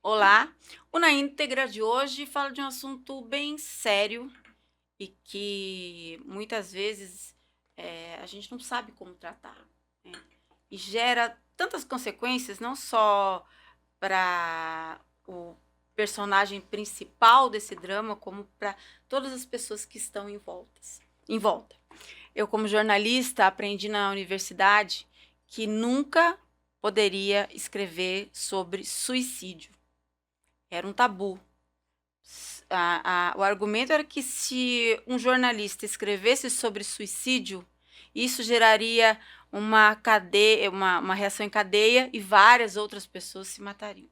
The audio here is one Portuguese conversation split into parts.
Olá, o Na Íntegra de hoje fala de um assunto bem sério e que muitas vezes a gente não sabe como tratar, né? E gera tantas consequências, não só para o personagem principal desse drama, como para todas as pessoas que estão em volta. Eu, como jornalista, aprendi na universidade que nunca poderia escrever sobre suicídio. Era um tabu. O argumento era que se um jornalista escrevesse sobre suicídio, isso geraria uma cadeia, uma reação em cadeia e várias outras pessoas se matariam.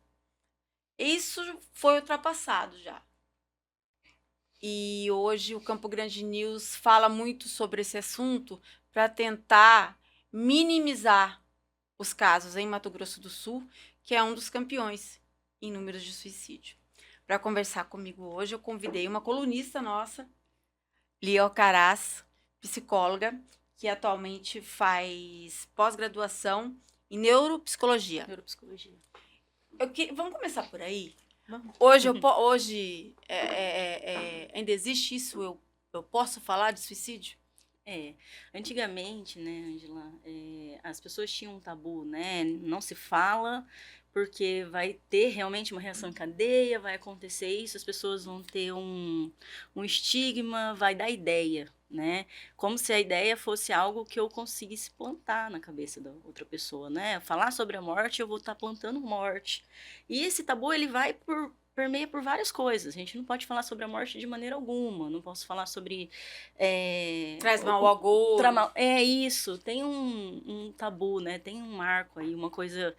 Isso foi ultrapassado já. E hoje o Campo Grande News fala muito sobre esse assunto para tentar minimizar os casos em Mato Grosso do Sul, que é um dos campeões em números de suicídio. Para conversar comigo hoje, eu convidei uma colunista nossa, Lia Alcaraz, psicóloga, que atualmente faz pós-graduação em neuropsicologia. Neuropsicologia. Vamos começar por aí? Vamos. Hoje ainda existe isso? Eu posso falar de suicídio? Antigamente, né, Angela, as pessoas tinham um tabu, né? Não se fala porque vai ter realmente uma reação em cadeia, vai acontecer isso, as pessoas vão ter um estigma, vai dar ideia, né? Como se a ideia fosse algo que eu conseguisse plantar na cabeça da outra pessoa, né? Falar sobre a morte, eu vou estar plantando morte. E esse tabu, ele vai permeia por várias coisas. A gente não pode falar sobre a morte de maneira alguma, não posso falar sobre... Traz mal ao agouro. É isso, tem um tabu, né? Tem um marco aí, uma coisa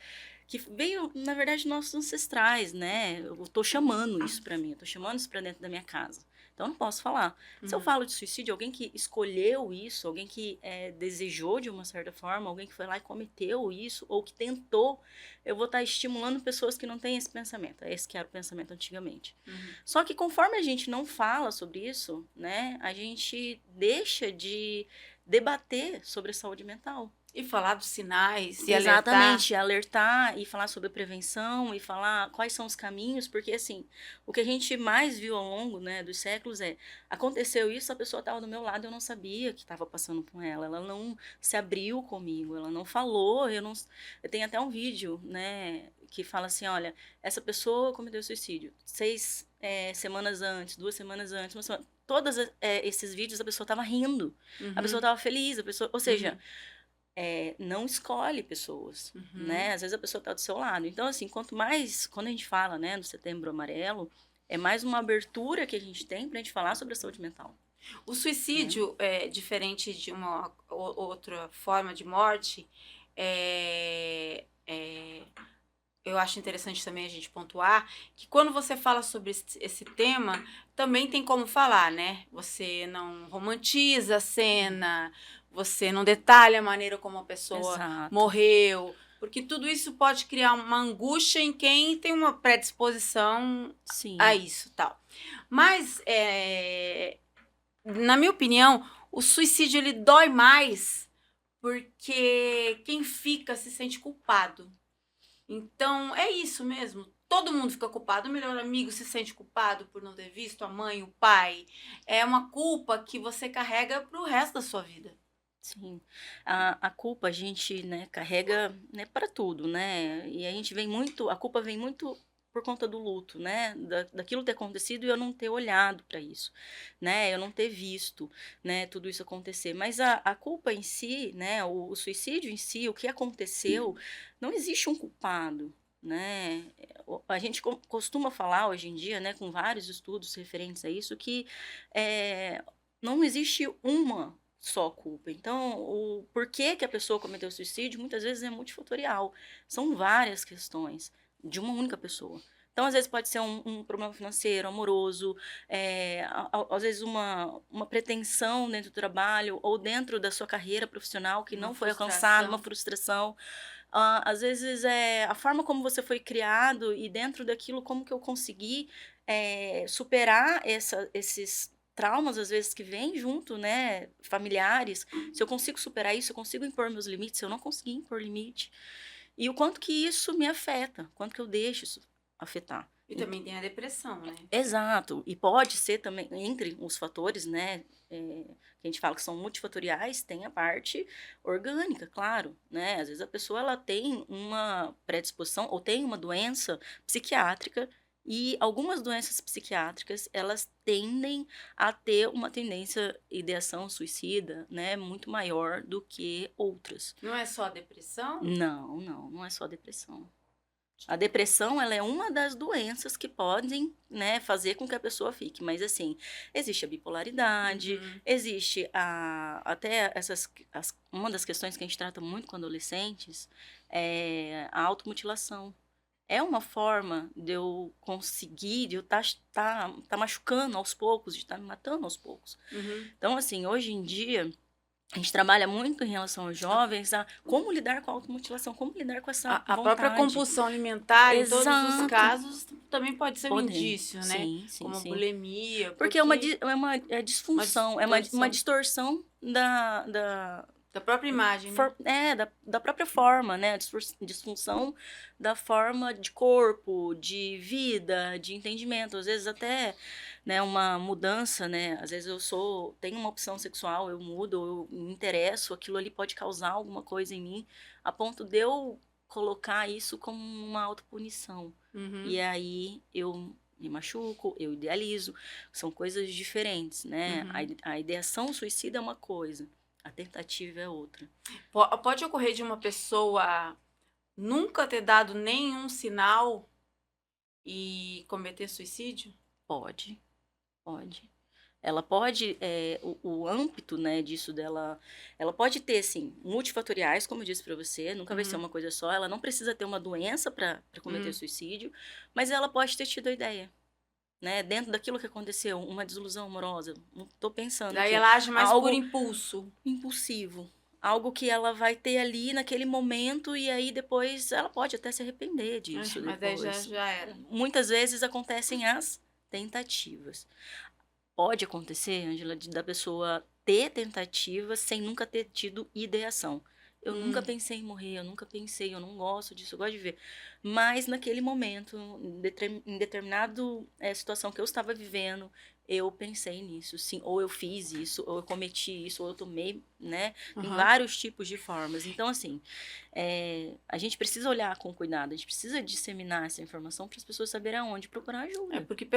que veio, na verdade, nossos ancestrais, né? Eu tô chamando isso pra mim, eu tô chamando isso pra dentro da minha casa. Então, eu não posso falar. Se eu falo de suicídio, alguém que escolheu isso, alguém que desejou de uma certa forma, alguém que foi lá e cometeu isso, ou que tentou, eu vou estar estimulando pessoas que não têm esse pensamento. Esse que era o pensamento antigamente. Só que conforme a gente não fala sobre isso, né, a gente deixa de debater sobre a saúde mental. E falar dos sinais, e Exatamente, alertar e falar sobre a prevenção e falar quais são os caminhos, porque assim, o que a gente mais viu ao longo, né, dos séculos aconteceu isso, a pessoa estava do meu lado, eu não sabia que estava passando com ela não se abriu comigo, ela não falou, eu tenho até um vídeo, né, que fala assim, olha, essa pessoa cometeu suicídio 6 semanas antes, 2 semanas antes, uma semana, todos esses vídeos a pessoa estava rindo, a pessoa estava feliz, a pessoa, ou seja, não escolhe pessoas, né? Às vezes a pessoa está do seu lado. Então, assim, quanto mais, quando a gente fala, né, do Setembro Amarelo, é mais uma abertura que a gente tem para a gente falar sobre a saúde mental. O suicídio, diferente de uma outra forma de morte, eu acho interessante também a gente pontuar que quando você fala sobre esse tema, também tem como falar, né? Você não romantiza a cena, você não detalha a maneira como a pessoa morreu, porque tudo isso pode criar uma angústia em quem tem uma predisposição a isso, tal. Mas, na minha opinião, o suicídio ele dói mais porque quem fica se sente culpado. Então, é isso mesmo. Todo mundo fica culpado. O melhor amigo se sente culpado por não ter visto a mãe, o pai. É uma culpa que você carrega pro resto da sua vida. Sim. A culpa a gente, né, carrega, né, para tudo, né? E a gente a culpa vem muito por conta do luto, né? Daquilo ter acontecido e eu não ter olhado para isso, né? Eu não ter visto, né, tudo isso acontecer. Mas a culpa em si, né, o suicídio em si, o que aconteceu, não existe um culpado, né? A gente costuma falar hoje em dia, né, com vários estudos referentes a isso, que não existe uma só culpa. Então, o porquê que a pessoa cometeu suicídio muitas vezes é multifatorial. São várias questões de uma única pessoa. Então, às vezes pode ser um problema financeiro, amoroso, às vezes uma pretensão dentro do trabalho ou dentro da sua carreira profissional que não foi alcançada, uma frustração. Às vezes a forma como você foi criado e dentro daquilo como que eu consegui superar esses traumas, às vezes, que vêm junto, né, familiares, se eu consigo superar isso, eu consigo impor meus limites, se eu não conseguir impor limite, e o quanto que isso me afeta, quanto que eu deixo isso afetar. E também tem a depressão, né? Exato, e pode ser também, entre os fatores, né, que a gente fala que são multifatoriais, tem a parte orgânica, claro, né, às vezes a pessoa ela tem uma predisposição ou tem uma doença psiquiátrica e algumas doenças psiquiátricas, elas tendem a ter uma tendência, ideação suicida, né, muito maior do que outras. Não é só a depressão? Não, não, não é só depressão. A depressão, ela é uma das doenças que podem, né, fazer com que a pessoa fique. Mas, assim, existe a bipolaridade, Uhum. existe até uma das questões que a gente trata muito com adolescentes é a automutilação. É uma forma de eu conseguir, de eu tá machucando aos poucos, de estar me matando aos poucos. Uhum. Então, assim, hoje em dia, a gente trabalha muito em relação aos jovens a como lidar com a automutilação, como lidar com essa A própria vontade. compulsão alimentar, em todos os Exato. casos, também pode ser um Podem. indício, né? Sim, sim, Como a sim. bulimia, Porque é uma, porque disfunção, é uma distorção da própria imagem, né? da própria forma, né? A disfunção da forma de corpo, de vida, de entendimento. Às vezes até, né, uma mudança, né? Às vezes tenho uma opção sexual, eu mudo, eu me interesso, aquilo ali pode causar alguma coisa em mim, a ponto de eu colocar isso como uma autopunição. Uhum. E aí eu me machuco, eu idealizo, são coisas diferentes, né? Uhum. A ideação suicida é uma coisa, a tentativa é outra. Pode ocorrer de uma pessoa nunca ter dado nenhum sinal e cometer suicídio? Pode, pode. Ela pode, o âmbito, né, disso dela, ela pode ter, assim, multifatoriais, como eu disse pra você, nunca vai ser Uhum. uma coisa só, ela não precisa ter uma doença pra cometer Uhum. suicídio, mas ela pode ter tido a ideia, né, dentro daquilo que aconteceu, uma desilusão amorosa, não tô pensando Daí aqui, ela age mais por algo impulso. impulsivo, algo que ela vai ter ali naquele momento e aí depois ela pode até se arrepender disso Mas daí depois. já era. Muitas vezes acontecem as tentativas. Pode acontecer, Ângela, da pessoa ter tentativas sem nunca ter tido ideação. Eu nunca pensei em morrer, eu nunca pensei, eu não gosto disso, eu gosto de ver. Mas naquele momento, em determinado situação que eu estava vivendo, eu pensei nisso, sim, ou eu fiz isso, ou eu cometi isso, ou eu tomei, né? Tem Uhum. vários tipos de formas. Então, assim, a gente precisa olhar com cuidado, a gente precisa disseminar essa informação para as pessoas saberem aonde procurar ajuda. Porque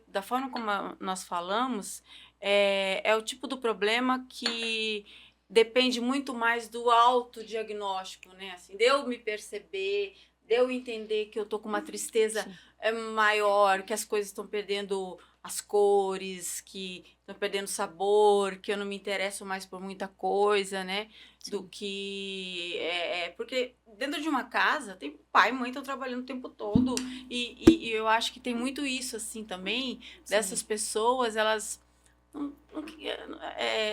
da forma como nós falamos, é o tipo do problema que depende muito mais do autodiagnóstico, né? Assim, de eu me perceber, de eu entender que eu tô com uma tristeza maior, que as coisas estão perdendo as cores, que estão perdendo sabor, que eu não me interesso mais por muita coisa, né? Do Sim. que porque dentro de uma casa tem pai e mãe estão trabalhando o tempo todo e eu acho que tem muito isso assim também dessas pessoas elas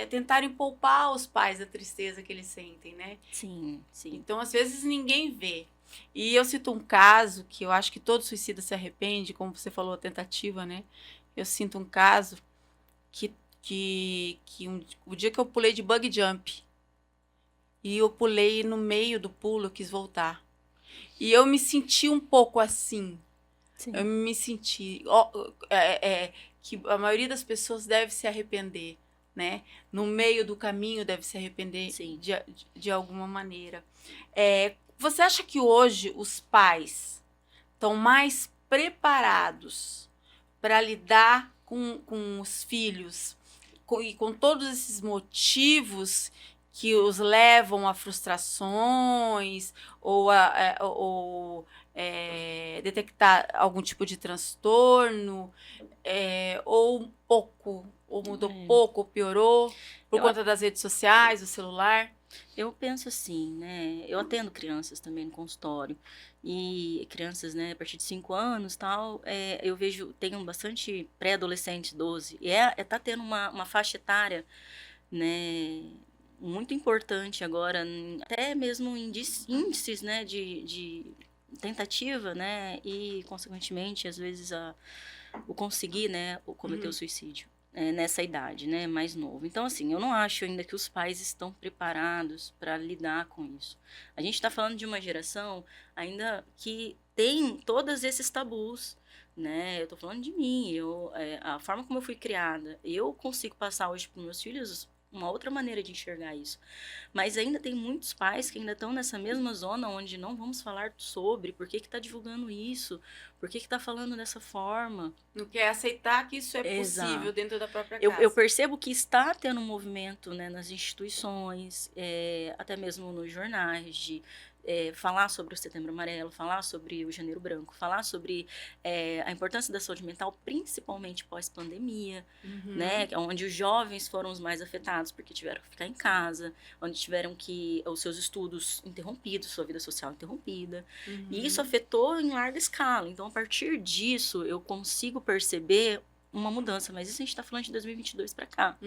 tentarem poupar os pais da tristeza que eles sentem, né? Sim, sim. Então às vezes ninguém vê. E eu cito um caso que eu acho que todo suicida se arrepende, como você falou, a tentativa, né? Eu sinto um caso o dia que eu pulei de bug jump e eu pulei no meio do pulo, eu quis voltar. E eu me senti um pouco assim. Sim. Eu me senti que a maioria das pessoas deve se arrepender, né? No meio do caminho deve se arrepender de alguma maneira. Você acha que hoje os pais estão mais preparados para lidar com os filhos e com todos esses motivos que os levam a frustrações ou detectar algum tipo de transtorno, ou pouco, ou mudou pouco, ou piorou, por conta das redes sociais, do celular? Eu penso assim, né? Eu atendo crianças também no consultório. E crianças, né, a partir de 5 anos tal, eu vejo, tenho bastante pré-adolescente, 12. E tá tendo uma faixa etária, né, muito importante agora, até mesmo índices, né, de tentativa, né, e consequentemente, às vezes, o conseguir, né, cometer o suicídio. nessa idade, né, mais novo. Então, assim, eu não acho ainda que os pais estão preparados para lidar com isso. A gente está falando de uma geração ainda que tem todos esses tabus, né? Eu tô falando de mim, a forma como eu fui criada, eu consigo passar hoje para meus filhos uma outra maneira de enxergar isso. Mas ainda tem muitos pais que ainda estão nessa mesma zona onde não vamos falar sobre por que está divulgando isso, por que está falando dessa forma. Não quer aceitar que isso é possível Exato. dentro da própria Eu casa. percebo que está tendo um movimento, né, nas instituições, até mesmo nos jornais, de falar sobre o Setembro Amarelo, falar sobre o Janeiro Branco, falar sobre a importância da saúde mental, principalmente pós-pandemia, né, onde os jovens foram os mais afetados, porque tiveram que ficar em casa, onde tiveram que os seus estudos interrompidos, sua vida social interrompida, e isso afetou em larga escala. Então, a partir disso, eu consigo perceber uma mudança, mas isso a gente está falando de 2022 para cá.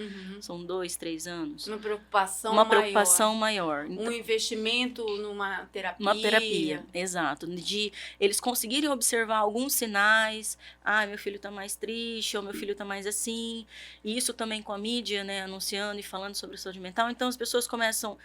São 2, 3 anos. Uma preocupação Uma maior. preocupação maior. Um investimento numa terapia. Uma terapia, exato. De eles conseguirem observar alguns sinais. Ah, meu filho está mais triste, ou meu filho está mais assim. E isso também com a mídia, né, anunciando e falando sobre saúde mental. Então, as pessoas começam,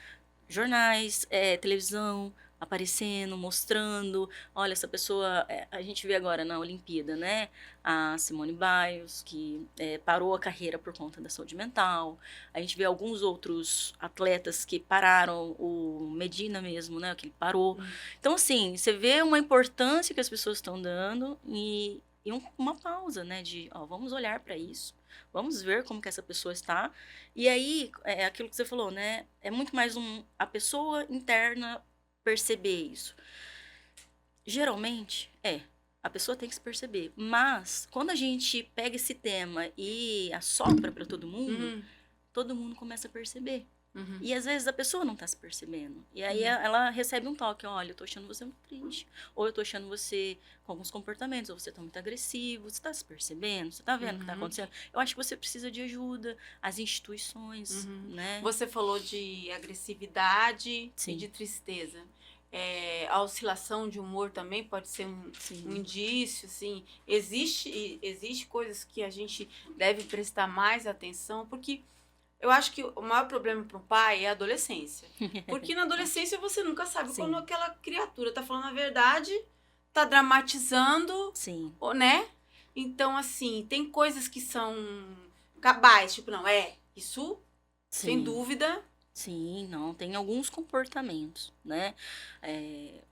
jornais, televisão, aparecendo, mostrando, olha, essa pessoa, a gente vê agora na Olimpíada, né, a Simone Biles, que parou a carreira por conta da saúde mental, a gente vê alguns outros atletas que pararam, o Medina mesmo, né, que ele parou. Então, assim, você vê uma importância que as pessoas estão dando e uma pausa, né, de, vamos olhar para isso. Vamos ver como que essa pessoa está. E aí, é aquilo que você falou, né? É muito mais a pessoa interna perceber isso. Geralmente, a pessoa tem que se perceber. Mas, quando a gente pega esse tema e assopra para todo mundo começa a perceber. E às vezes a pessoa não tá se percebendo. E aí ela recebe um toque, olha, eu tô achando você muito triste. Ou eu tô achando você com alguns comportamentos, ou você tá muito agressivo. Você tá se percebendo? Você tá vendo o que tá acontecendo? Eu acho que você precisa de ajuda. As instituições, né? Você falou de agressividade Sim. e de tristeza. A oscilação de humor também pode ser um indício, assim. Existe coisas que a gente deve prestar mais atenção, porque eu acho que o maior problema para o pai é a adolescência. Porque na adolescência você nunca sabe quando aquela criatura tá falando a verdade, tá dramatizando, né? Então, assim, tem coisas que são cabais, tipo, não, isso, sem dúvida. Sim, não, tem alguns comportamentos, né?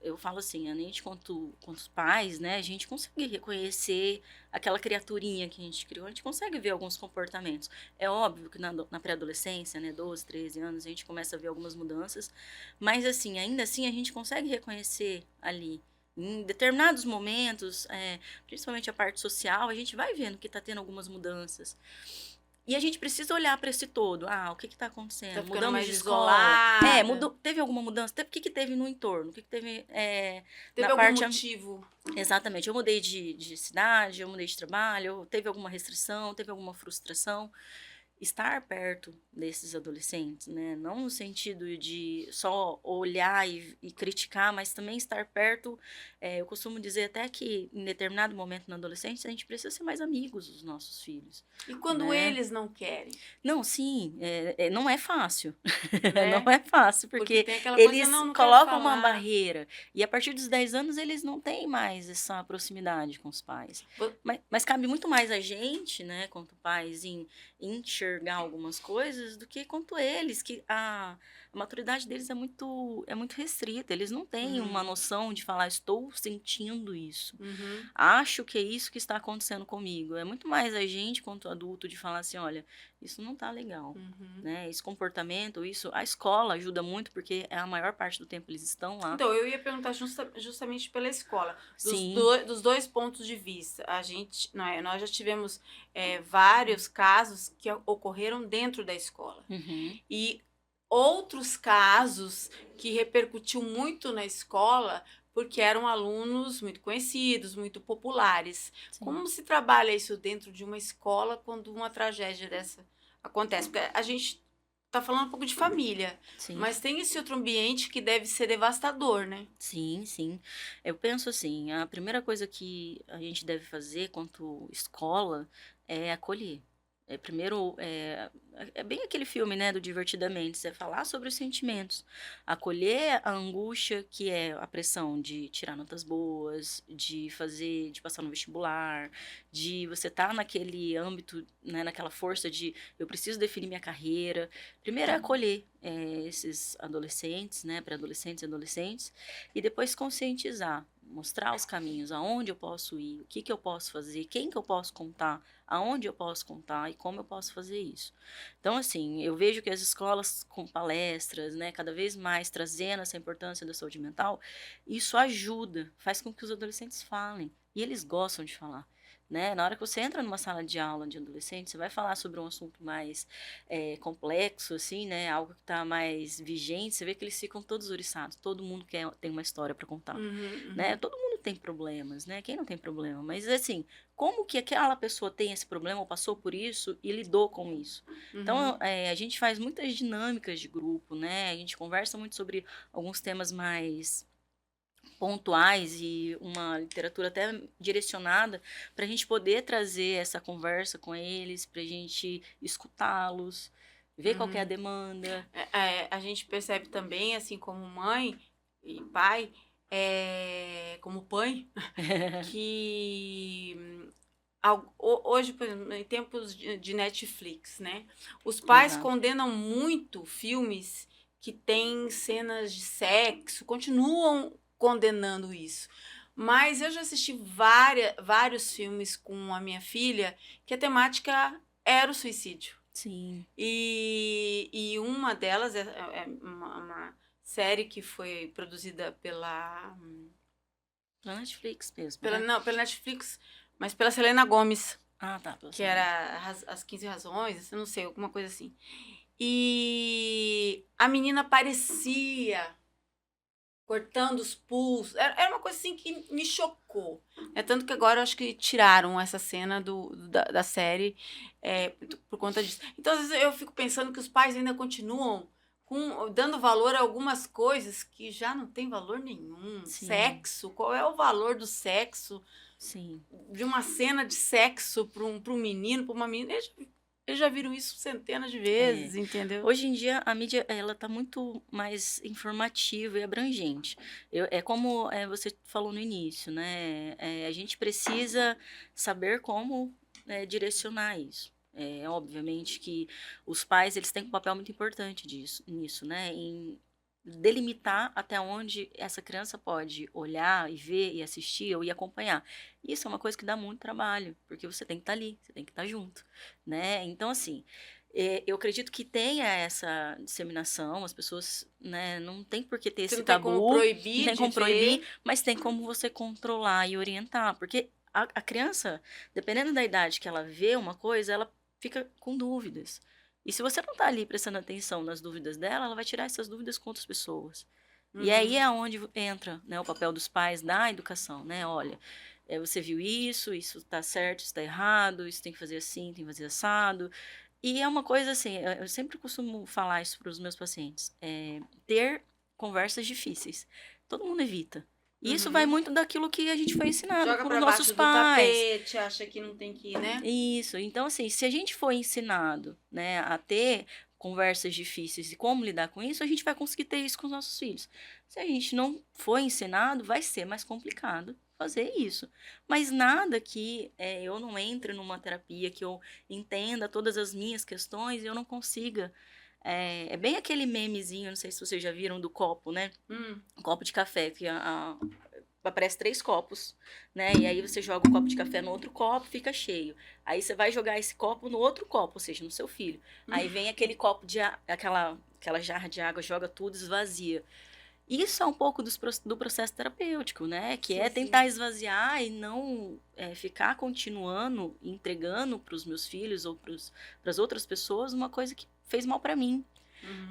Eu falo assim, a gente, quanto os pais, né, a gente consegue reconhecer aquela criaturinha que a gente criou, a gente consegue ver alguns comportamentos. É óbvio que na pré-adolescência, né, 12, 13 anos, a gente começa a ver algumas mudanças, mas assim, ainda assim a gente consegue reconhecer ali. Em determinados momentos, principalmente a parte social, a gente vai vendo que está tendo algumas mudanças. E a gente precisa olhar para esse todo. O que está acontecendo? Tá ficando Mudamos mais de escola. isolada. Teve alguma mudança? O que teve no entorno? O que teve teve na algum parte... motivo? Exatamente. Eu mudei de cidade, eu mudei de trabalho, teve alguma restrição, teve alguma frustração. Estar perto desses adolescentes, né? Não no sentido de só olhar e criticar, mas também estar perto. Eu costumo dizer até que em determinado momento na adolescência a gente precisa ser mais amigos dos nossos filhos. E quando eles não querem? Não, sim, não é fácil. Não é fácil, porque tem aquela eles coisa, não colocam quero uma falar. barreira. E a partir dos 10 anos eles não têm mais essa proximidade com os pais. Mas cabe muito mais a gente, né, quanto pais, em enxergar algumas coisas do que quanto eles, que a maturidade deles é muito restrita. Eles não têm uma noção de falar, estou sentindo isso. Acho que é isso que está acontecendo comigo. É muito mais a gente, quanto adulto, de falar assim, olha, isso não tá legal, né? Esse comportamento, a escola ajuda muito, porque a maior parte do tempo eles estão lá. Então, eu ia perguntar justamente pela escola. Dos dois pontos de vista. Nós já tivemos vários casos que ocorreram dentro da escola. E outros casos que repercutiu muito na escola porque eram alunos muito conhecidos, muito populares. Como se trabalha isso dentro de uma escola quando uma tragédia dessa acontece? Porque a gente tá falando um pouco de família, mas tem esse outro ambiente que deve ser devastador, né? Sim, sim. Eu penso assim, a primeira coisa que a gente deve fazer quanto escola é acolher. Primeiro, é bem aquele filme, né, do Divertidamente, é falar sobre os sentimentos, acolher a angústia que é a pressão de tirar notas boas, de passar no vestibular, de você estar naquele âmbito, né, naquela força de eu preciso definir minha carreira. Primeiro é acolher esses adolescentes, né, pré-adolescentes e adolescentes, e depois conscientizar, mostrar os caminhos, aonde eu posso ir, o que que eu posso fazer, quem que eu posso contar, aonde eu posso contar e como eu posso fazer isso. Então, assim, eu vejo que as escolas com palestras, né, cada vez mais trazendo essa importância da saúde mental, isso ajuda, faz com que os adolescentes falem. E eles gostam de falar. Né? Na hora que você entra numa sala de aula de adolescente, você vai falar sobre um assunto mais complexo, assim, né? Algo que está mais vigente, você vê que eles ficam todos oriçados. Todo mundo tem uma história para contar. Né? Todo mundo tem problemas, né? Quem não tem problema? Mas, assim, como que aquela pessoa tem esse problema ou passou por isso e lidou com isso? Então, a gente faz muitas dinâmicas de grupo, né? A gente conversa muito sobre alguns temas mais pontuais e uma literatura até direcionada para a gente poder trazer essa conversa com eles, para a gente escutá-los, ver qual que é a demanda. A gente percebe também, assim, como mãe e pai, como pai, que hoje, por exemplo, em tempos de Netflix, né? Os pais Exato. condenam muito filmes que têm cenas de sexo, continuam condenando isso. Mas eu já assisti vários filmes com a minha filha que a temática era o suicídio. Sim. E uma delas é uma série que foi produzida Pela Netflix mesmo, pela, né? não, pela Netflix, mas pela Selena Gomez, Ah, tá. que era As 15 Razões, eu não sei, alguma coisa assim. E a menina parecia cortando os pulsos. Era uma coisa assim que me chocou. Tanto que agora eu acho que tiraram essa cena da série por conta disso. Então, às vezes, eu fico pensando que os pais ainda continuam dando valor a algumas coisas que já não tem valor nenhum. Sim. Sexo, qual é o valor do sexo? Sim. De uma cena de sexo para um menino, para uma menina. Eles já viram isso centenas de vezes, entendeu? Hoje em dia, a mídia, ela tá muito mais informativa e abrangente. É como você falou no início, né? A gente precisa saber como direcionar isso. Obviamente que os pais, eles têm um papel muito importante nisso, né? Em delimitar até onde essa criança pode olhar e ver e assistir ou ir acompanhar. Isso é uma coisa que dá muito trabalho, porque você tem que estar ali, você tem que estar junto, né? Então, assim, eu acredito que tenha essa disseminação, as pessoas, né, não tem por que ter Você esse não tem como tabu, proibir não tem de como proibir, ver. mas tem como você controlar e orientar, porque a criança, dependendo da idade que ela vê uma coisa, ela fica com dúvidas. E se você não está ali prestando atenção nas dúvidas dela, ela vai tirar essas dúvidas com outras pessoas. E aí é onde entra, né, o papel dos pais da educação, né? Olha, você viu isso está certo, isso está errado, isso tem que fazer assim, tem que fazer assado. E é uma coisa assim, eu sempre costumo falar isso para os meus pacientes, ter conversas difíceis. Todo mundo evita. E isso vai muito daquilo que a gente foi ensinado Joga por para nossos baixo do pais. tapete, acha que não tem que ir, né? Isso. Então, assim, se a gente foi ensinado, né, a ter conversas difíceis e como lidar com isso, a gente vai conseguir ter isso com os nossos filhos. Se a gente não foi ensinado, vai ser mais complicado fazer isso. Mas nada que eu não entre numa terapia, que eu entenda todas as minhas questões e eu não consiga. É bem aquele memezinho, não sei se vocês já viram, do copo, né? Um copo de café, que aparece 3 copos, né? E aí você joga o copo de café no outro copo, fica cheio. Aí você vai jogar esse copo no outro copo, ou seja, no seu filho. Aí vem aquele copo aquela jarra de água, joga tudo, esvazia. Isso é um pouco do processo terapêutico, né? Que Sim, tentar esvaziar e não ficar continuando entregando para os meus filhos ou para as outras pessoas uma coisa que fez mal para mim.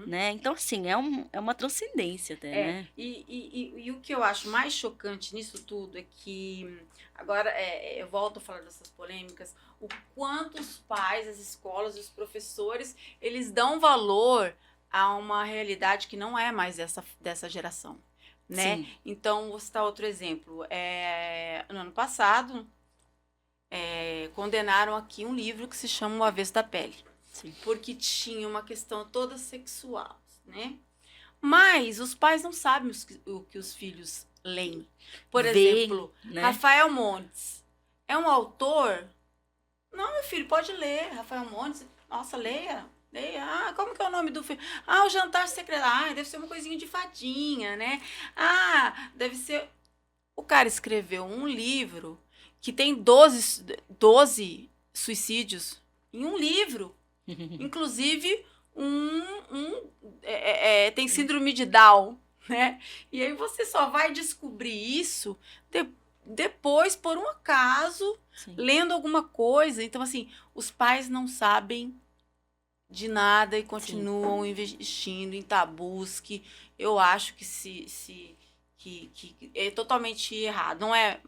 Né? Então, assim, é uma transcendência até, né? E o que eu acho mais chocante nisso tudo é que, agora eu volto a falar dessas polêmicas, o quanto os pais, as escolas, os professores, eles dão valor a uma realidade que não é mais dessa geração, né? Sim. Então, vou citar outro exemplo. No ano passado, condenaram aqui um livro que se chama O Avesso da Pele, Sim. porque tinha uma questão toda sexual, né? Mas os pais não sabem o que os filhos leem. Por Vê, exemplo, né? Rafael Montes é um autor. Não, meu filho, pode ler. Rafael Montes, nossa, leia. Leia. Ah, como que é o nome do filme? Ah, O Jantar Secreto. Ah, deve ser uma coisinha de fadinha, né? Ah, deve ser. O cara escreveu um livro que tem 12 suicídios em um livro. Inclusive, tem síndrome de Down, né? E aí você só vai descobrir isso depois, por um acaso, Sim. lendo alguma coisa. Então, assim, os pais não sabem de nada e continuam investindo em tabus que eu acho que que é totalmente errado. Não é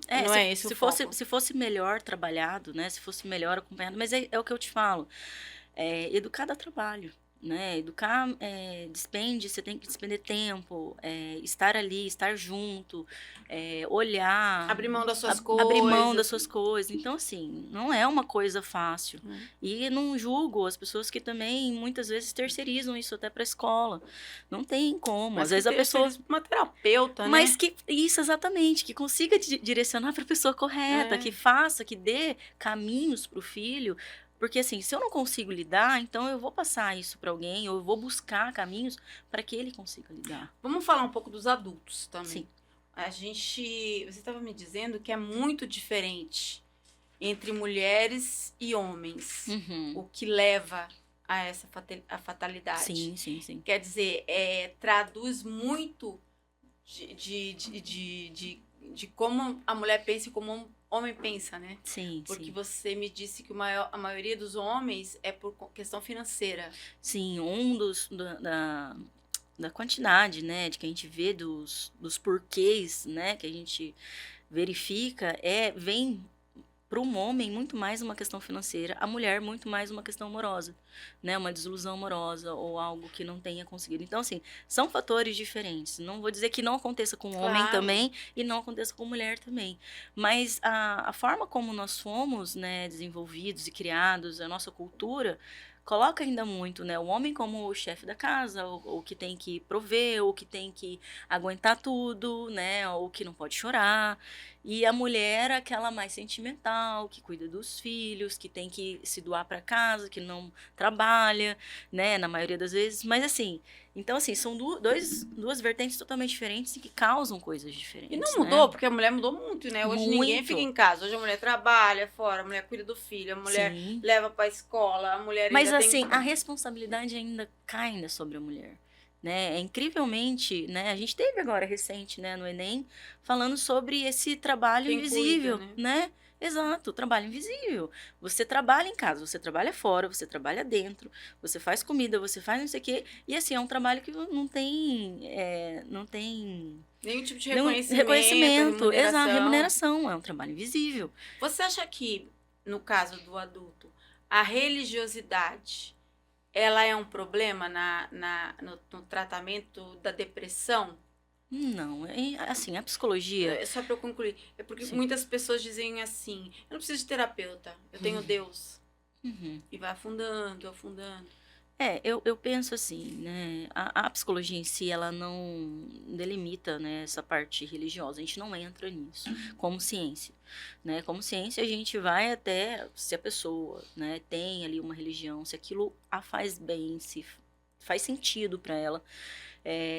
esse o foco. Se fosse melhor trabalhado, né? Se fosse melhor acompanhado, mas é o que eu te falo. Educar dá trabalho, né? Educar você tem que despender tempo, estar ali, estar junto, olhar, Abrir mão das suas abrir mão das coisas. suas coisas. Então, assim, não é uma coisa fácil. E não julgo as pessoas que também, muitas vezes, terceirizam isso até para a escola. Não tem como. Mas Às vezes a pessoa... uma terapeuta, Mas né? que isso, exatamente, que consiga direcionar para a pessoa correta, que faça, que dê caminhos para o filho, porque assim, se eu não consigo lidar, então eu vou passar isso para alguém, ou eu vou buscar caminhos para que ele consiga lidar. Vamos falar um pouco dos adultos também. Sim. Você estava me dizendo que é muito diferente entre mulheres e homens, o que leva a essa fatalidade. Sim, sim, sim. Quer dizer, traduz muito de como a mulher pensa e como o homem pensa, né? Sim, porque sim. você me disse que a maioria dos homens é por questão financeira. Sim, da quantidade, né, de que a gente vê dos porquês, né, que a gente verifica, vem para um homem muito mais uma questão financeira, a mulher muito mais uma questão amorosa, né, uma desilusão amorosa ou algo que não tenha conseguido. Então, assim, são fatores diferentes. Não vou dizer que não aconteça com homem também e não aconteça com mulher também, mas a forma como nós fomos, né, desenvolvidos e criados, a nossa cultura coloca ainda muito, né, o homem como o chefe da casa, o que tem que prover, o que tem que aguentar tudo, né, o que não pode chorar. E a mulher, aquela mais sentimental, que cuida dos filhos, que tem que se doar para casa, que não trabalha, né, na maioria das vezes. Mas assim, então assim, são duas vertentes totalmente diferentes e que causam coisas diferentes. E não mudou, porque a mulher mudou muito, né? Hoje ninguém fica em casa. Hoje a mulher trabalha fora, a mulher cuida do filho, a mulher leva para a escola, a mulher Mas assim, a responsabilidade ainda cai sobre a mulher. Né? Incrivelmente, né? A gente teve agora recente, né, no Enem, falando sobre esse trabalho invisível, cuida, né? Exato, trabalho invisível. Você trabalha em casa, você trabalha fora, você trabalha dentro, você faz comida, você faz não sei o quê. E assim, é um trabalho que não tem nenhum tipo de reconhecimento, remuneração. É um trabalho invisível. Você acha que, no caso do adulto, a religiosidade ela é um problema no tratamento da depressão? Não, assim, a psicologia... Só para eu concluir, é porque muitas pessoas dizem assim, eu não preciso de terapeuta, eu tenho Deus. E vai afundando, afundando. Eu penso assim, né, a psicologia em si, ela não delimita, né, essa parte religiosa, a gente não entra nisso, como ciência, né, como ciência a gente vai até se a pessoa, né, tem ali uma religião, se aquilo a faz bem, se faz sentido para ela,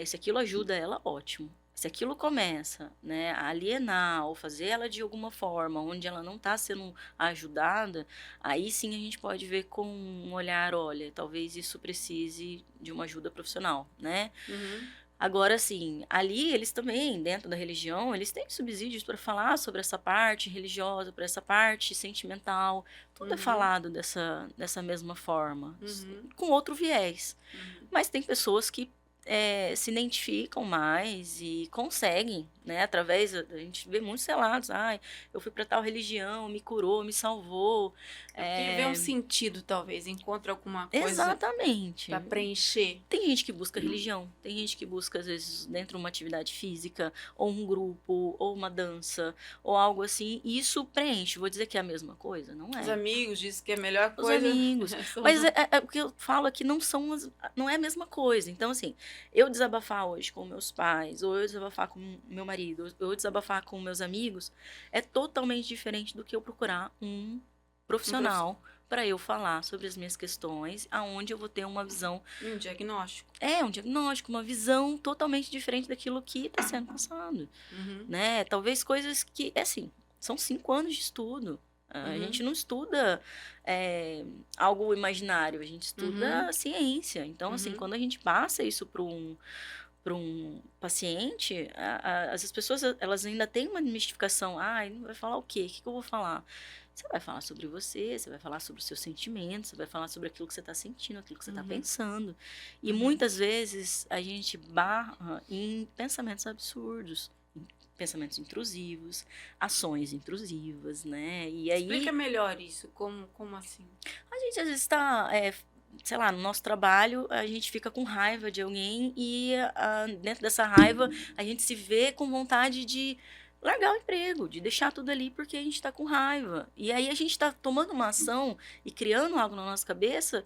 se aquilo ajuda ela, ótimo. Se aquilo começa, né, a alienar ou fazer ela de alguma forma, onde ela não está sendo ajudada, aí sim a gente pode ver com um olhar, olha, talvez isso precise de uma ajuda profissional, né? Agora, assim, ali eles também, dentro da religião, eles têm subsídios para falar sobre essa parte religiosa, para essa parte sentimental, tudo é falado dessa mesma forma, com outro viés. Mas tem pessoas que se identificam mais e conseguem, né? Através, a gente vê muitos relatos, ai, eu fui para tal religião, me curou, me salvou. É porque vê um É, sentido, talvez, encontra alguma coisa exatamente. para preencher. Tem gente que busca religião, tem gente que busca, às vezes, dentro de uma atividade física, ou um grupo, ou uma dança, ou algo assim, e isso preenche. Vou dizer que é a mesma coisa? Não Os é. amigos dizem que é a melhor Os coisa. amigos. são Mas os- o que eu falo aqui não é a mesma coisa. Então, assim, eu desabafar hoje com meus pais, ou eu desabafar com meu marido, ou eu desabafar com meus amigos, é totalmente diferente do que eu procurar um um prof- profissional para eu falar sobre as minhas questões, aonde eu vou ter uma visão, um diagnóstico. um diagnóstico, uma visão totalmente diferente daquilo que está sendo passado, Uhum, né? Talvez coisas que, assim, são 5 anos de estudo. A uhum, gente não estuda algo imaginário, a gente uhum, estuda ciência. Então, assim, uhum, quando a gente passa isso para um paciente, as pessoas elas ainda têm uma mistificação. Ah, ele vai falar o quê? O que eu vou falar? Você vai falar sobre você vai falar sobre os seus sentimentos, você vai falar sobre aquilo que você está sentindo, aquilo que você está uhum, pensando. E uhum. muitas vezes a gente barra em pensamentos absurdos, em pensamentos intrusivos, ações intrusivas, né? E Explica aí melhor isso, como assim? a gente às vezes está, sei lá, no nosso trabalho, a gente fica com raiva de alguém e dentro dessa raiva a gente se vê com vontade de largar o emprego, de deixar tudo ali porque a gente está com raiva. E aí a gente está tomando uma ação e criando algo na nossa cabeça.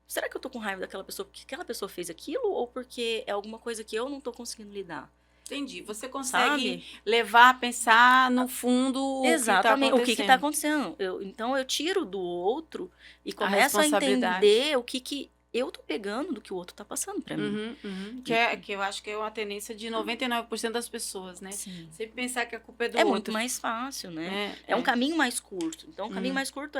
Será que eu tô com raiva daquela pessoa porque aquela pessoa fez aquilo ou porque é alguma coisa que eu não tô conseguindo lidar? Entendi. Você consegue Sabe? levar a pensar no fundo o que está Exatamente. O que está acontecendo, acontecendo? Então eu tiro do outro e a começo a responsabilidade. entender o que eu tô pegando do que o outro tá passando para mim. Uhum, uhum. E- Que eu acho que é uma tendência de 99% das pessoas, né? sim. Sempre pensar que a culpa é do É muito outro. mais fácil, né? É, É um é. caminho mais curto. Então, o caminho Uhum, mais curto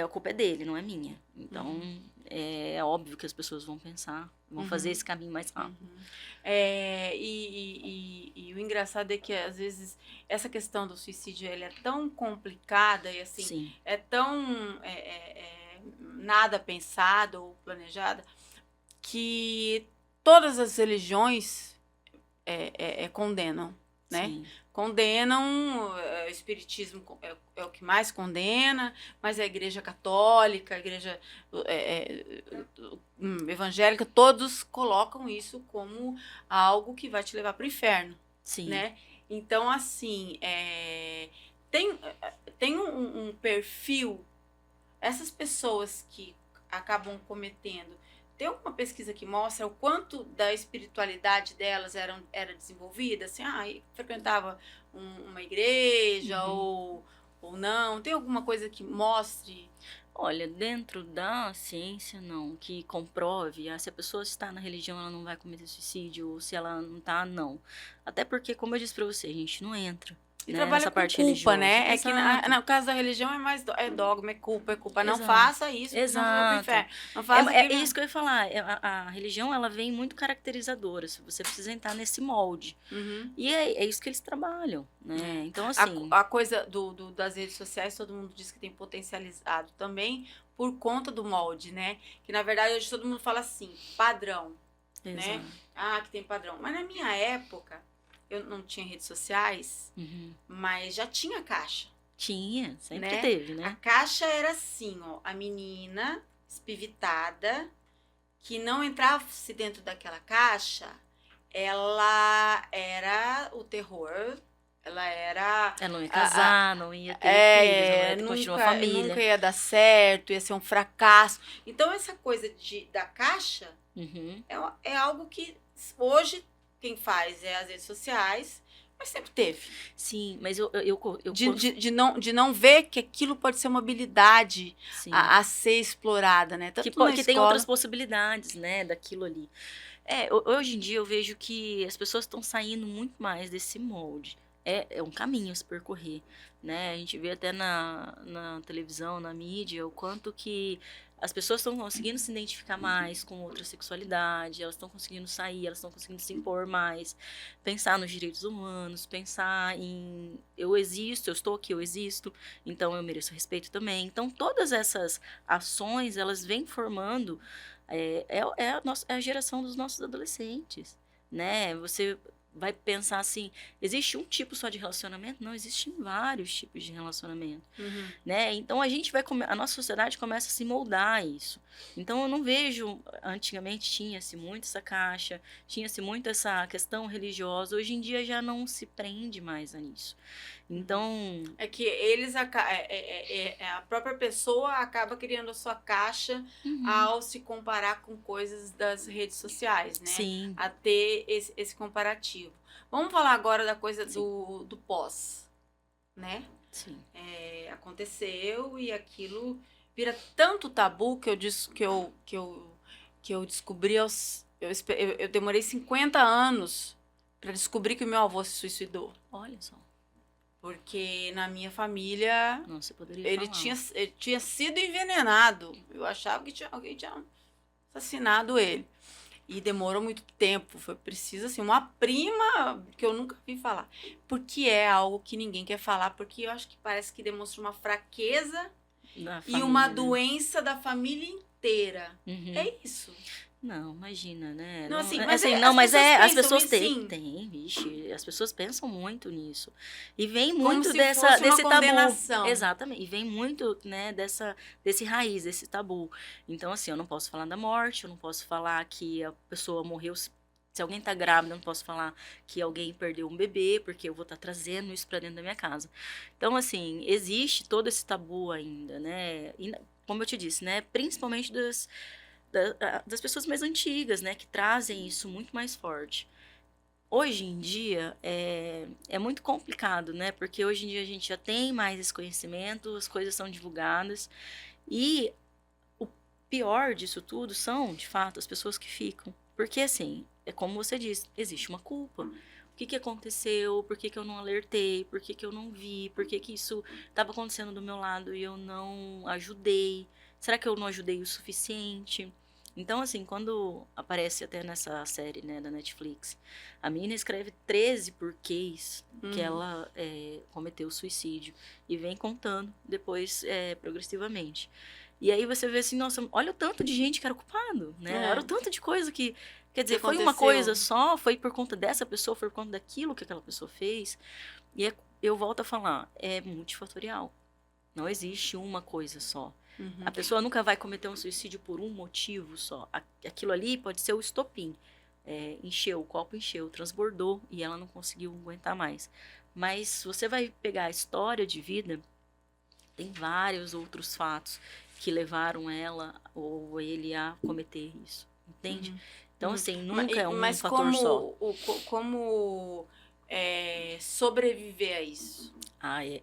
a culpa é dele, não é minha. Então, uhum, é óbvio que as pessoas vão pensar, vão fazer uhum, esse caminho mais rápido. uhum. E o engraçado é que, às vezes, essa questão do suicídio ele é tão complicada e, assim, Sim, é tão nada pensada ou planejada que todas as religiões condenam, né? sim. Condenam, o espiritismo é o que mais condena, mas a igreja católica, a igreja evangélica, todos colocam isso como algo que vai te levar para o inferno, Sim. né? Então, assim, tem, tem um perfil, essas pessoas que acabam cometendo. Tem alguma pesquisa que mostra o quanto da espiritualidade delas era desenvolvida? Assim, frequentava uma igreja Uhum. ou não? Tem alguma coisa que mostre? Olha, dentro da ciência, não, que comprove, se a pessoa está na religião, ela não vai cometer suicídio, ou se ela não tá, não. Até porque, como eu disse pra você, a gente não entra, E né, trabalha nessa com parte culpa, religiosa. né? É que Exato, no caso da religião é mais dogma, é culpa. Não exato, faça isso, porque senão você vai pro exato. inferno. Não faça É aquilo. isso que eu ia falar, a religião, ela vem muito caracterizadora, se você precisa entrar nesse molde. Uhum. E é isso que eles trabalham, né? Então, A, assim, a coisa das redes sociais, todo mundo diz que tem potencializado também por conta do molde, né? Que na verdade hoje todo mundo fala assim, padrão, né? exato. Que tem padrão. Mas na minha época, eu não tinha redes sociais, Uhum. mas já tinha caixa, Tinha, sempre né? teve, A né? caixa era assim, ó, a menina espivitada que não entrasse dentro daquela caixa, ela era o terror, ela era Ela não ia a, casar, não ia ter filhos, não ia ter, continuar a nunca família. ia dar certo, ia ser um fracasso. Então, essa coisa da caixa Uhum. é algo que hoje quem faz é as redes sociais, mas sempre teve. Sim, mas De não ver que aquilo pode ser uma habilidade sim. a ser explorada, né? Tanto na Que tem outras escola. possibilidades, né, daquilo ali. Hoje em dia eu vejo que as pessoas estão saindo muito mais desse molde. É um caminho a se percorrer, né? A gente vê até na televisão, na mídia, o quanto que as pessoas estão conseguindo se identificar mais com outra sexualidade, elas estão conseguindo sair, elas estão conseguindo se impor mais, pensar nos direitos humanos, pensar em eu existo, eu estou aqui, eu existo, então eu mereço respeito também. Então todas essas ações, elas vêm formando É a geração dos nossos adolescentes, né? Você vai pensar assim, existe um tipo só de relacionamento? Não, existem vários tipos de relacionamento, Uhum. né? Então a nossa sociedade começa a se moldar a isso. Então eu não vejo, antigamente tinha-se muito essa caixa, tinha-se muito essa questão religiosa, hoje em dia já não se prende mais a isso. Então, É que eles a própria pessoa acaba criando a sua caixa uhum, ao se comparar com coisas das redes sociais, né? sim, A ter esse comparativo. Vamos falar agora da coisa sim, do pós, né? sim. Aconteceu e aquilo vira tanto tabu que eu disse que eu descobri eu demorei 50 anos para descobrir que o meu avô se suicidou. Olha só, Porque na minha família não se poderia ele falar. tinha sido envenenado. Eu achava que alguém tinha assassinado ele. E demorou muito tempo. Foi preciso, assim, uma prima que eu nunca vi falar. Porque é algo que ninguém quer falar, porque eu acho que parece que demonstra uma fraqueza Da e uma família, né? doença da família inteira. Uhum. É isso. Não, imagina, né? Não, Não, assim, mas assim, não, as mas pessoas as pensam pessoas assim, têm, vixe, as pessoas pensam muito nisso. E vem como muito se fosse uma desse tabu. condenação. Exatamente. E vem muito, né, desse raiz, desse tabu. Então, assim, eu não posso falar da morte, eu não posso falar que a pessoa morreu. Se alguém tá grávida, eu não posso falar que alguém perdeu um bebê, porque eu vou estar trazendo isso pra dentro da minha casa. Então, assim, existe todo esse tabu ainda, né? E, como eu te disse, né, principalmente das pessoas mais antigas, né, que trazem isso muito mais forte. Hoje em dia é muito complicado, né, porque hoje em dia a gente já tem mais esse conhecimento, as coisas são divulgadas e o pior disso tudo são, de fato, as pessoas que ficam. Porque, assim, é como você disse, existe uma culpa. O que aconteceu? Por que eu não alertei? Por que eu não vi? Por que isso estava acontecendo do meu lado e eu não ajudei? Será que eu não ajudei o suficiente? Então, assim, quando aparece até nessa série, né, da Netflix, a menina escreve 13 porquês que Uhum. ela cometeu suicídio e vem contando depois progressivamente. E aí você vê assim, nossa, olha o tanto de gente que era culpado, né? Olha É, o tanto de coisa que, quer que dizer, foi uma aconteceu. coisa só, foi por conta dessa pessoa, foi por conta daquilo que aquela pessoa fez. E eu volto a falar, é multifatorial. Não existe uma coisa só. A Uhum. pessoa nunca vai cometer um suicídio por um motivo só. Aquilo ali pode ser o estopim. Encheu, o copo encheu, transbordou e ela não conseguiu aguentar mais. Mas você vai pegar a história de vida, tem vários outros fatos que levaram ela ou ele a cometer isso, entende? Uhum. Então, Uhum. assim, nunca é um Mas fator só. como sobreviver a isso?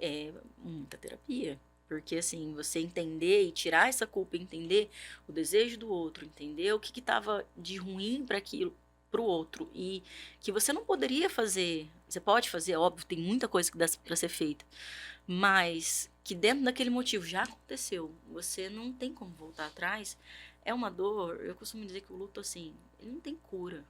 É muita terapia. Porque, assim, você entender e tirar essa culpa, entender o desejo do outro, entender o que estava de ruim para aquilo, para o outro, e que você não poderia fazer. Você pode fazer, óbvio, tem muita coisa que dá para ser feita, mas que dentro daquele motivo já aconteceu, você não tem como voltar atrás. É uma dor, eu costumo dizer que o luto, assim, ele não tem cura,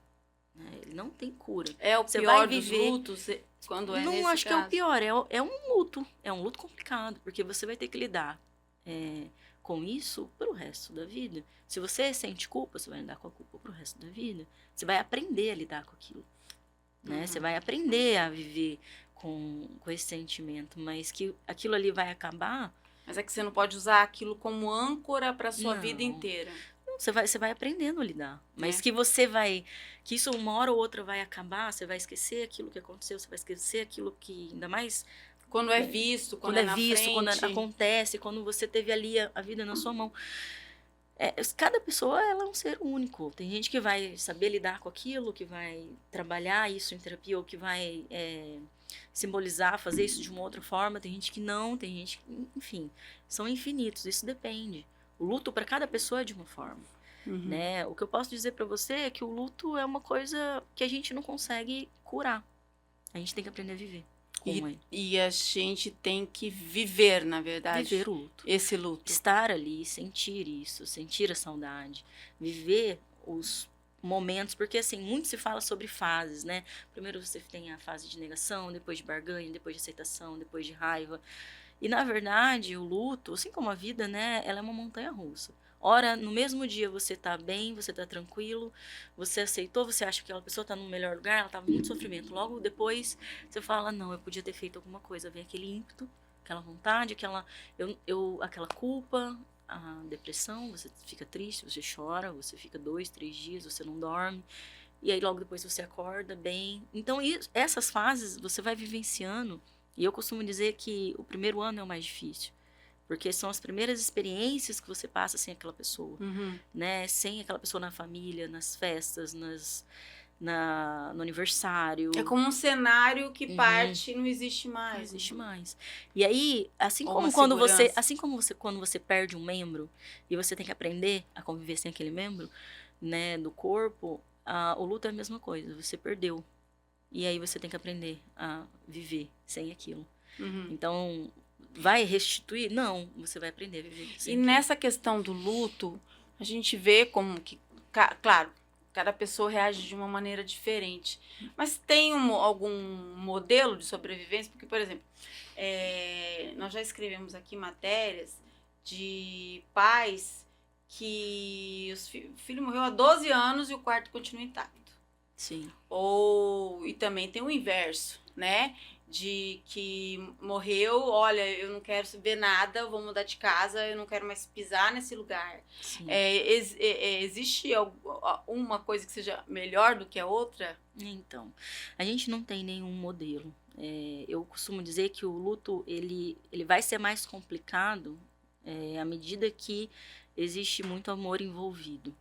né? Ele não tem cura. É o Você vai pior dos viver, lutos quando é não nesse acho que é o caso? pior, é um luto complicado, porque você vai ter que lidar é, com isso pro resto da vida. Se você sente culpa, você vai lidar com a culpa pro resto da vida. Você vai aprender a lidar com aquilo, né? Você Uhum. vai aprender a viver com esse sentimento, mas que aquilo ali vai acabar, Mas é que você não pode usar aquilo como âncora para sua vida não. inteira, Não, você vai aprendendo a lidar. Mas né? que que isso uma hora ou outra vai acabar, você vai esquecer aquilo que aconteceu, você vai esquecer aquilo que, ainda mais Quando é visto, quando quando é é na visto, quando frente. acontece, quando você teve ali a vida na sua mão. Cada pessoa ela é um ser único. Tem gente que vai saber lidar com aquilo, que vai trabalhar isso em terapia, ou que vai simbolizar, fazer isso de uma outra forma. Tem gente que não, tem gente que, enfim, são infinitos. Isso depende. O luto para cada pessoa é de uma forma, Uhum. né? O que eu posso dizer para você é que o luto é uma coisa que a gente não consegue curar. A gente tem que aprender a viver com ele. E a gente tem que viver, na verdade, Viver o luto. esse luto. Estar ali, sentir isso, sentir a saudade, viver os momentos, porque assim, muito se fala sobre fases, né? Primeiro você tem a fase de negação, depois de barganha, depois de aceitação, depois de raiva. E na verdade, o luto, assim como a vida, né, ela é uma montanha russa. Ora, no mesmo dia você tá bem, você tá tranquilo, você aceitou, você acha que aquela pessoa tá no melhor lugar, ela tava em muito sofrimento. Logo depois, você fala, não, eu podia ter feito alguma coisa. Vem aquele ímpeto, aquela vontade, aquela culpa, a depressão, você fica triste, você chora, você fica 2, 3 dias, você não dorme. E aí logo depois você acorda bem. Então, essas fases você vai vivenciando. E eu costumo dizer que o primeiro ano é o mais difícil. Porque são as primeiras experiências que você passa sem aquela pessoa, Uhum. né? Sem aquela pessoa na família, nas festas, no aniversário. É como um cenário que Uhum. parte e não existe Não mais. existe mais. E aí, assim Ou como uma quando você, segurança. quando você perde um membro e você tem que aprender a conviver sem aquele membro, né, do corpo, o luto é a mesma coisa. Você perdeu. E aí você tem que aprender a viver sem aquilo. Uhum. Então, vai restituir? Não, você vai aprender a viver sem E aquilo. nessa questão do luto, a gente vê como que, claro, cada pessoa reage de uma maneira diferente. Mas tem algum modelo de sobrevivência? Porque, por exemplo, nós já escrevemos aqui matérias de pais que o filho morreu há 12 anos e o quarto continua intacto. Sim. E também tem o inverso, né? De que morreu, olha, eu não quero saber nada, eu vou mudar de casa, eu não quero mais pisar nesse lugar. Sim. Existe uma coisa que seja melhor do que a outra? Então, a gente não tem nenhum modelo. Eu costumo dizer que o luto, ele vai ser mais complicado à medida que existe muito amor envolvido.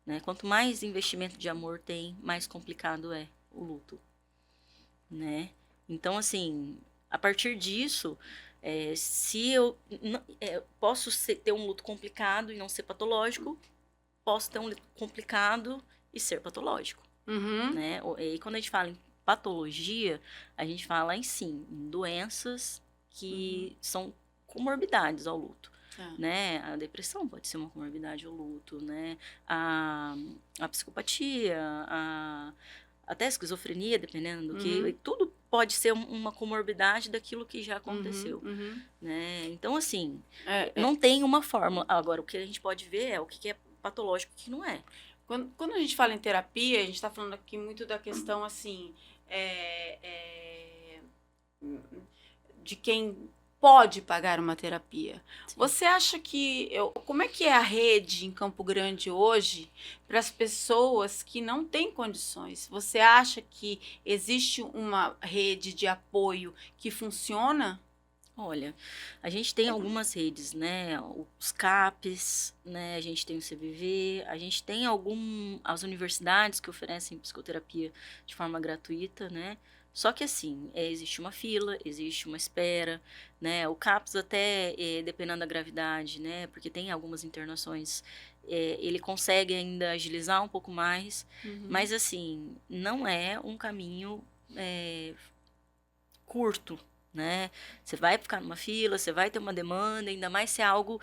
Né? Quanto mais investimento de amor tem, mais complicado é o luto. Né? Então, assim, a partir disso, se eu posso ter um luto complicado e não ser patológico, posso ter um luto complicado e ser patológico. Uhum. Né? E quando a gente fala em patologia, a gente fala em doenças que são comorbidades ao luto. Né? A depressão pode ser uma comorbidade ao luto, né? A psicopatia, até a esquizofrenia, dependendo do que, tudo pode ser uma comorbidade daquilo que já aconteceu. Né? Então, assim, não tem uma fórmula. Agora, o que a gente pode ver é o que é patológico e o que não é. Quando a gente fala em terapia, a gente está falando aqui muito da questão, assim, de quem pode pagar uma terapia. Sim. Você acha que... como é que é a rede em Campo Grande hoje para as pessoas que não têm condições? Você acha que existe uma rede de apoio que funciona? Olha, a gente tem algumas redes, né? Os CAPs, né? A gente tem o CVV, a gente tem as universidades que oferecem psicoterapia de forma gratuita, né? Só que assim, existe uma fila, existe uma espera, né? O CAPS até, dependendo da gravidade, né? Porque tem algumas internações, ele consegue ainda agilizar um pouco mais, mas assim, não é um caminho curto, né? Você vai ficar numa fila, você vai ter uma demanda, ainda mais se é algo,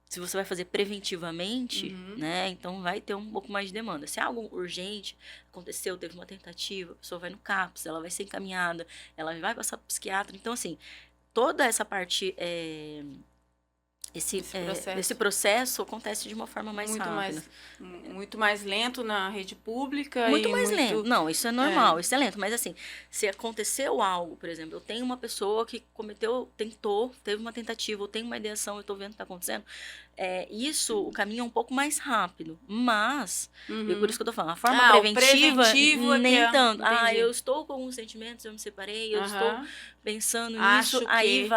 se você vai fazer preventivamente, né? Então vai ter um pouco mais de demanda. Se é algo urgente, aconteceu, teve uma tentativa, a pessoa vai no CAPS, ela vai ser encaminhada, ela vai passar para o psiquiatra. Então, assim, toda essa parte, esse processo acontece de uma forma mais rápida. Muito mais lento na rede pública. Muito mais lento. Não, isso é normal, isso é lento. Mas assim, se aconteceu algo, por exemplo, eu tenho uma pessoa que teve uma tentativa, ou tem uma ideação, eu tô vendo o que tá acontecendo, o caminho é um pouco mais rápido. Mas, por isso que eu tô falando, a forma preventiva, nem tanto. Eu estou com alguns sentimentos, eu me separei, eu estou pensando nisso, aí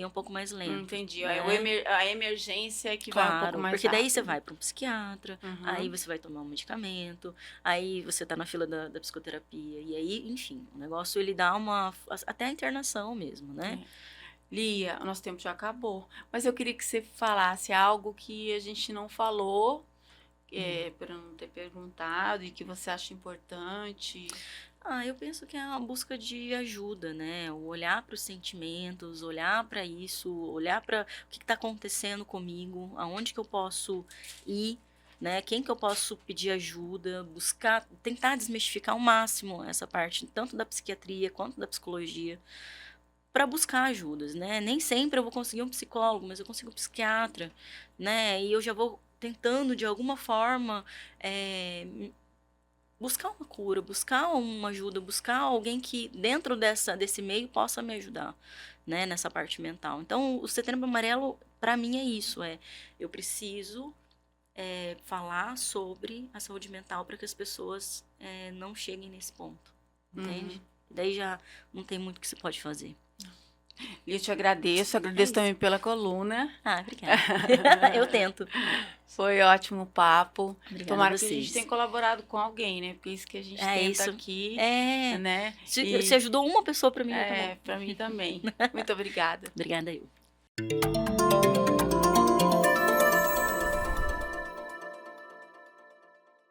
é um pouco mais lento. Entendi. Né? A emergência é que vai um pouco mais porque daí rápido. você vai para um psiquiatra, aí você vai tomar um medicamento, aí você tá na fila da psicoterapia, e aí, enfim, o negócio ele dá até a internação mesmo, né? Lia, o nosso tempo já acabou, mas eu queria que você falasse algo que a gente não falou, por eu não ter perguntado, e que você acha importante. Eu penso que é uma busca de ajuda, né? O olhar para os sentimentos, olhar para isso, olhar para o que está acontecendo comigo, aonde que eu posso ir, né? Quem que eu posso pedir ajuda, buscar, tentar desmistificar ao máximo essa parte, tanto da psiquiatria quanto da psicologia, para buscar ajudas, né? Nem sempre eu vou conseguir um psicólogo, mas eu consigo um psiquiatra, né? E eu já vou tentando, de alguma forma, buscar uma cura, buscar uma ajuda, buscar alguém que dentro desse meio possa me ajudar, né, nessa parte mental. Então, o Setembro Amarelo, para mim, é isso, eu preciso falar sobre a saúde mental para que as pessoas não cheguem nesse ponto, entende? Daí já não tem muito que se pode fazer. Eu te agradeço isso. também pela coluna. Ah, obrigada. Eu tento. Foi ótimo o papo. Obrigada Tomara a que a gente vocês. tenha colaborado com alguém, né? Porque isso que a gente tenta isso. aqui, né? Se ajudou uma pessoa para mim, tá bom. Para mim também. Muito obrigada. Obrigada eu.